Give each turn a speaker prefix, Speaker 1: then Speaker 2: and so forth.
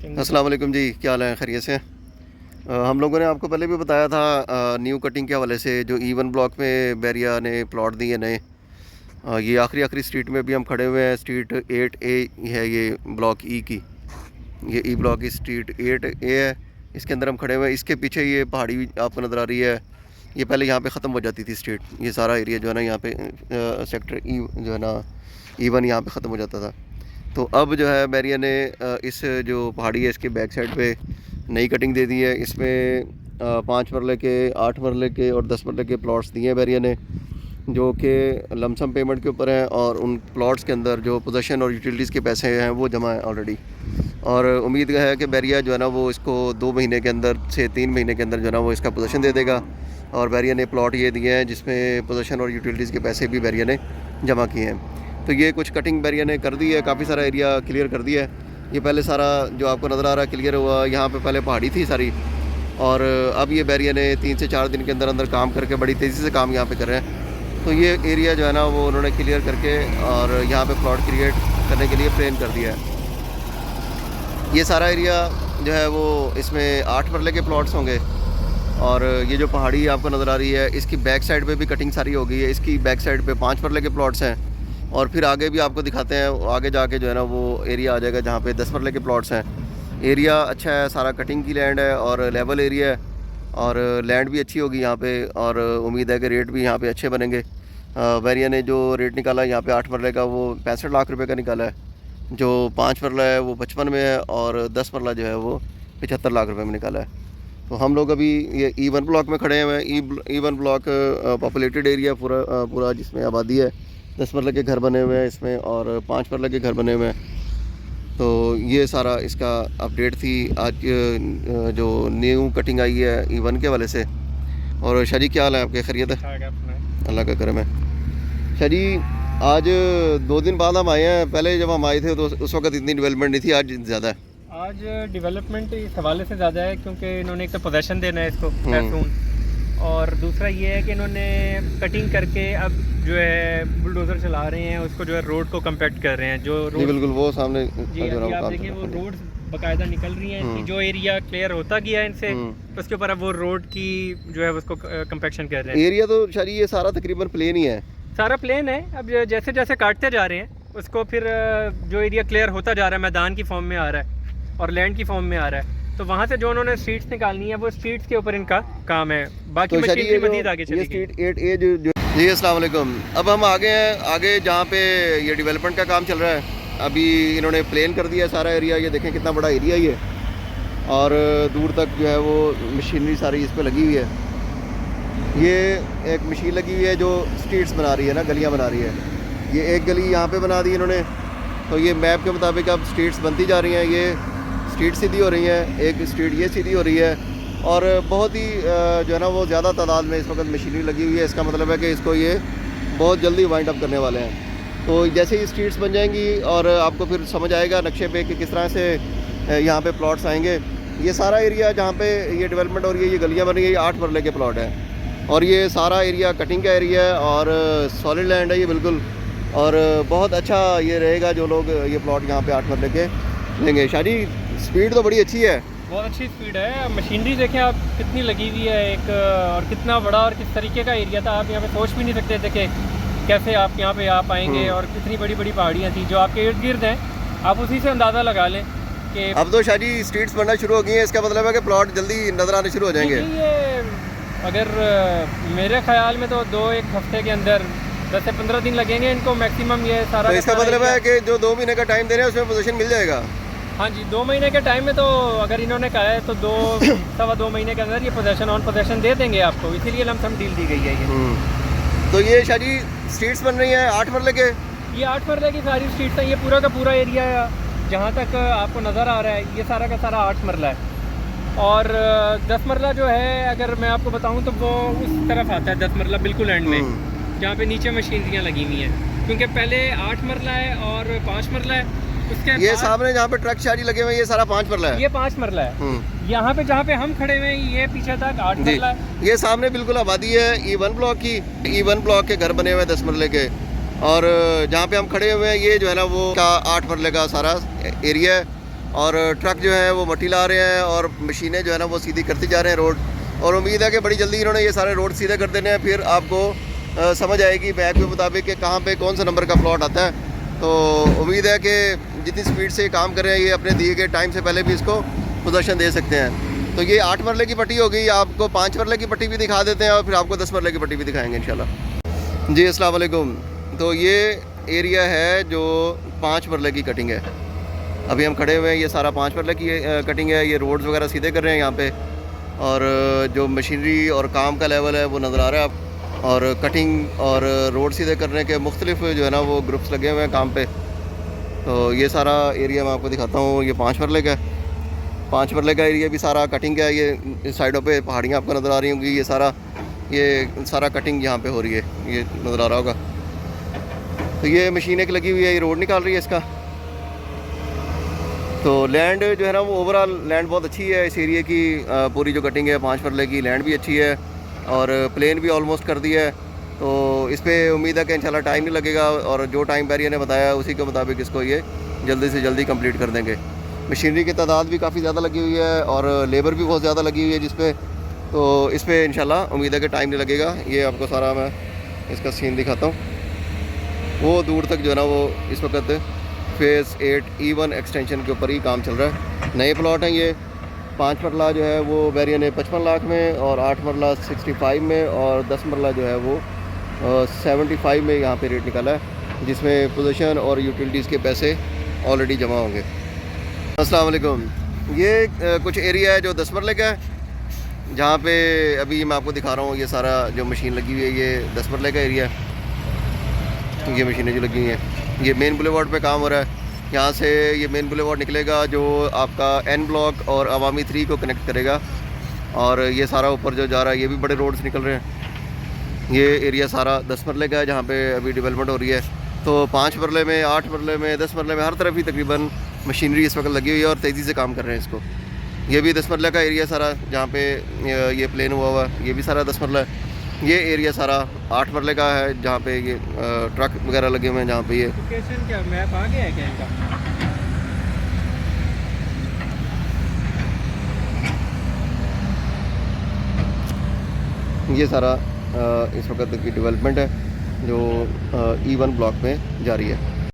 Speaker 1: अस्सलाम वालेकुम जी, क्या हाल है? खैरियत से हैं? हम लोगों ने आपको पहले भी बताया था न्यू कटिंग के हवाले से जो E1 ब्लॉक में बैरिया ने प्लॉट दिए नए। ये आखिरी आखिरी स्ट्रीट में भी हम खड़े हुए हैं। स्ट्रीट 8A है ये ब्लॉक ई की। ये ई ब्लॉक की स्ट्रीट 8A है, इसके अंदर हम खड़े हुए हैं। इसके पीछे ये पहाड़ी आपको नज़र आ रही है। ये पहले यहाँ पे ख़त्म हो जाती थी स्ट्रीट। ये सारा एरिया जो है ना यहाँ पे सेक्टर ई जो है ना E1 यहाँ पे ख़त्म हो जाता था। तो अब जो है बैरिया ने इस जो पहाड़ी है इसके बैक साइड पे नई कटिंग दे दी है। इसमें 5 मरले के, 8 मरले के और 10 मरले के प्लॉट्स दिए हैं बैरिया ने, जो कि लमसम पेमेंट के ऊपर हैं। और उन प्लॉट्स के अंदर जो पोजेसन और यूटिलिटीज़ के पैसे हैं वो जमा है ऑलरेडी। और उम्मीद है कि बैरिया जो है ना वो इसको 2 महीने के अंदर से 3 महीने के अंदर जो है ना वो इसका पोजेसन दे देगा। और बैरिया ने प्लॉट ये दिए हैं जिसमें पोजेसन और यूटिलिटीज़ के पैसे भी बैरिया ने जमा किए हैं। तो ये कुछ कटिंग बैरिया ने कर दी है, काफ़ी सारा एरिया क्लियर कर दिया है। ये पहले सारा जो आपको नज़र आ रहा है क्लियर हुआ। यहाँ पे पहले पहाड़ी थी सारी, और अब ये बैरिया ने 3 से 4 दिन के अंदर अंदर काम करके बड़ी तेज़ी से काम यहाँ पे कर रहे हैं। तो ये एरिया जो है ना वो उन्होंने क्लियर करके और यहाँ पे प्लॉट क्रिएट करने के लिए प्लान कर दिया है। ये सारा एरिया जो है वो इसमें 8 मरले के प्लॉट्स होंगे। और ये जो पहाड़ी आपको नज़र आ रही है इसकी बैक साइड पे भी कटिंग सारी हो गई है। इसकी बैक साइड पे 5 मरले के प्लॉट्स हैं। और फिर आगे भी आपको दिखाते हैं, आगे जाके जो है ना वो एरिया आ जाएगा जहाँ पे 10 मरले के प्लॉट्स हैं। एरिया अच्छा है, सारा कटिंग की लैंड है और लेवल एरिया है, और लैंड भी अच्छी होगी यहाँ पे। और उम्मीद है कि रेट भी यहाँ पे अच्छे बनेंगे। बैरिया ने जो रेट निकाला यहाँ पे 8 मरले का वो 65 लाख रुपए का निकाला है। जो 5 मरला है वो 55 में है, और 10 मरला जो है वो 75 लाख रुपए में निकाला है। तो हम लोग अभी ये E1 ब्लॉक में खड़े हुए हैं। E1 ब्लॉक पॉपुलेटेड एरिया पूरा जिसमें आबादी है। 10 मरले के घर बने हुए हैं इसमें, और 5 मरले के घर बने हुए हैं। तो ये सारा इसका अपडेट थी आज जो न्यू कटिंग आई है E1 के वाले से। और शाह जी क्या हाल है आपके? खैरियत है? अल्लाह का करम है। शाह जी आज 2 दिन बाद हम आए हैं। पहले जब हम आए थे तो उस वक्त इतनी डेवलपमेंट नहीं थी, आज ज़्यादा है।
Speaker 2: आज डेवलपमेंट इस हवाले से ज़्यादा है क्योंकि इन्होंने एक तो पोजेसन देना है इसको पैसून, और दूसरा ये है कि इन्होंने कटिंग करके अब जो है बुलडोज़र चला रहे हैं, उसको जो है रोड को कम्पैक्ट कर रहे हैं। जो रोड
Speaker 1: बिल्कुल वो सामने
Speaker 2: जी आप देखिए वो रोड बाकायदा निकल रही हैं कि जो एरिया क्लियर होता गया है इनसे, उसके ऊपर अब वो रोड की जो है उसको कम्पैक्शन कर रहे हैं।
Speaker 1: एरिया तो शायद ये सारा तकरीबन प्लेन ही है,
Speaker 2: सारा प्लेन है। अब जैसे जैसे काटते जा रहे हैं उसको फिर जो एरिया क्लियर होता जा रहा है मैदान की फॉर्म में आ रहा है और लैंड की फॉर्म में आ रहा है। तो वहाँ से जो उन्होंने स्ट्रीट्स निकालनी है वो स्ट्रीट्स के ऊपर इनका काम है। बाकी
Speaker 1: तो
Speaker 2: मशीनरी मज़ीद आगे चली
Speaker 1: स्ट्रीट 8A जो जी अस्सलाम वालेकुम। अब हम आगे हैं, आगे जहाँ पे ये डेवलपमेंट का काम चल रहा है। अभी इन्होंने प्लेन कर दिया सारा एरिया। ये देखें कितना बड़ा एरिया ये, और दूर तक जो है वो मशीनरी सारी इस पर लगी हुई है। ये एक मशीन लगी हुई है जो स्ट्रीट्स बना रही है ना, गलियाँ बना रही है। ये एक गली यहाँ पे बना दी इन्होंने। तो ये मैप के मुताबिक अब स्ट्रीट्स बनती जा रही हैं। ये स्ट्रीट सीधी हो रही हैं, एक स्ट्रीट ये सीधी हो रही है, और बहुत ही जो है ना वो ज़्यादा तादाद में इस वक्त मशीनरी लगी हुई है। इसका मतलब है कि इसको ये बहुत जल्दी वाइंड अप करने वाले हैं। तो जैसे ही स्ट्रीट्स बन जाएंगी और आपको फिर समझ आएगा नक्शे पे कि किस तरह से यहाँ पे प्लॉट्स आएंगे। ये सारा एरिया जहाँ पे ये डेवलपमेंट हो रही है, ये गलियाँ बन रही है, ये 8 मरले के प्लॉट है। और ये सारा एरिया कटिंग का एरिया है और सॉलिड लैंड है ये बिल्कुल। और बहुत अच्छा ये रहेगा जो लोग ये प्लॉट यहाँ पे 8 मरले के लेंगे। शादी स्पीड तो बड़ी अच्छी है,
Speaker 2: बहुत अच्छी स्पीड है। मशीनरी देखें आप कितनी लगी हुई है एक, और कितना बड़ा और किस तरीके का एरिया था। आप यहाँ पे सोच भी नहीं सकते थे कि कैसे आप यहाँ पे आप आएंगे, और कितनी बड़ी बड़ी पहाड़ियाँ थी जो आपके इर्द गिर्द हैं। आप उसी से अंदाज़ा लगा लें कि
Speaker 1: अब तो शादी स्ट्रीट्स बनना शुरू हो गई हैं। इसका मतलब है कि प्लॉट जल्दी नजर आने शुरू हो जाएंगे।
Speaker 2: ये अगर मेरे ख्याल में तो 2-1 हफ्ते के अंदर 10 से 15 दिन लगेंगे इनको मैक्सिमम ये सारा।
Speaker 1: तो इसका मतलब है कि जो 2 महीने का टाइम दे रहे हैं उसमें पोजीशन मिल जाएगा।
Speaker 2: हाँ जी, 2 महीने के टाइम में तो अगर इन्होंने कहा है तो 2-2.25 महीने के अंदर ये पोजेसन ऑन पोजेसन दे देंगे आपको। इसीलिए लमसम डील दी गई है ये।
Speaker 1: तो ये शादी स्ट्रीट्स बन रही हैं 8 मरले के।
Speaker 2: ये 8 मरले की सारी स्ट्रीट्स हैं। ये पूरा का पूरा एरिया जहाँ तक आपको नज़र आ रहा है ये सारा का सारा 8 मरला है। और 10 मरला जो है अगर मैं आपको बताऊँ तो वो उस तरफ आता है। 10 मरला बिल्कुल एंड में जहाँ पे नीचे मशीनरियाँ लगी हुई हैं, क्योंकि पहले 8 मरला है और 5 मरला है। उसके
Speaker 1: ये सामने जहाँ पे ट्रक शादी लगे हुए हैं ये सारा 5 मरला है।
Speaker 2: ये 5 मरला है। यहाँ पे जहाँ पे हम खड़े हुए हैं ये पीछे तक 8 मरला है।
Speaker 1: ये सामने बिल्कुल आबादी है E1 ब्लॉक की। E1 ब्लॉक के घर बने हुए हैं 10 मरले के। और जहाँ पे हम खड़े हुए हैं ये जो है ना वो 8 मरले का सारा एरिया है। और ट्रक जो है वो मट्टी ला रहे हैं और मशीनें जो है ना वो सीधी करती जा रहे हैं रोड। और उम्मीद है कि बड़ी जल्दी इन्होंने ये सारे रोड सीधे कर देने हैं, फिर आपको समझ आएगी मैप के मुताबिक कि कहाँ पे कौन सा नंबर का प्लॉट आता है। तो उम्मीद है कि जितनी स्पीड से काम कर रहे हैं ये अपने दिए गए टाइम से पहले भी इसको पोजीशन दे सकते हैं। तो ये 8 मरले की पट्टी हो गई, आपको 5 मरले की पट्टी भी दिखा देते हैं और फिर आपको 10 मरले की पट्टी भी दिखाएंगे इंशाल्लाह। जी अस्सलाम वालेकुम। तो ये एरिया है जो 5 मरले की कटिंग है। अभी हम खड़े हुए हैं, ये सारा 5 मरले की कटिंग है। ये रोड्स वगैरह सीधे कर रहे हैं यहाँ पे, और जो मशीनरी और काम का लेवल है वो नज़र आ रहा है आप। और कटिंग और रोड सीधे करने के मुख्तलिफ जो है ना वो ग्रुप्स लगे हुए हैं काम पे। तो ये सारा एरिया मैं आपको दिखाता हूँ। ये 5 मरले का है। 5 मरले का एरिया भी सारा कटिंग का है। ये साइडों पे पहाड़ियाँ आपको नज़र आ रही होंगी। ये सारा कटिंग यहाँ पे हो रही है, ये नज़र आ रहा होगा। तो ये मशीन एक लगी हुई है, ये रोड निकाल रही है इसका। तो लैंड जो है ना वो ओवरऑल लैंड बहुत अच्छी है इस एरिया की। पूरी जो कटिंग है 5 मरले की, लैंड भी अच्छी है और प्लेन भी ऑलमोस्ट कर दिया है। तो इस पर उम्मीद है कि इंशाल्लाह टाइम नहीं लगेगा, और जो टाइम बैरियर ने बताया उसी के मुताबिक इसको ये जल्दी से जल्दी कंप्लीट कर देंगे। मशीनरी की तादाद भी काफ़ी ज़्यादा लगी हुई है और लेबर भी बहुत ज़्यादा लगी हुई है जिस पे। तो इस पर इंशाल्लाह उम्मीद है कि टाइम नहीं लगेगा। ये आपको सारा मैं इसका सीन दिखाता हूँ। वो दूर तक जो है ना वो इस वक्त फेज़ 8 E1 एक्सटेंशन के ऊपर ही काम चल रहा है। नए प्लॉट हैं ये। 5 मरला जो है वो बैरियर ने 55 लाख में, और 8 मरला 65 में, और 10 मरला जो है वो 75 में यहाँ पे रेट निकाला है, जिसमें पोजीशन और यूटिलिटीज़ के पैसे ऑलरेडी जमा होंगे। अस्सलाम वालेकुम। ये कुछ एरिया है जो 10 मरले का है, जहाँ पे अभी मैं आपको दिखा रहा हूँ। ये सारा जो मशीन लगी हुई है ये 10 मरले का एरिया है। ये मशीनें जो लगी हुई हैं, ये मेन बुलेवार्ड पे काम हो रहा है। यहाँ से ये मेन बुलेवार्ड निकलेगा जो आपका N ब्लॉक और अवामी 3 को कनेक्ट करेगा, और ये सारा ऊपर जो जा रहा है ये भी बड़े रोड्स निकल रहे हैं। ये एरिया सारा 10 मरले का है जहाँ पे अभी डेवलपमेंट हो रही है। तो 5 मरले में, 8 मरले में, 10 मरले में हर तरफ ही तकरीबन मशीनरी इस वक्त लगी हुई है और तेज़ी से काम कर रहे हैं इसको। ये भी 10 मरले का एरिया सारा, जहाँ पे ये प्लेन हुआ हुआ है, ये भी सारा 10 मरला है। ये एरिया सारा 8 मरले का है जहाँ पे ये ट्रक वगैरह लगे हुए हैं, जहाँ पे ये
Speaker 2: लोकेशन क्या मैप आ गया है क्या इनका?
Speaker 1: ये सारा इस वक्त की डेवलपमेंट है जो E1 ब्लॉक में जारी है।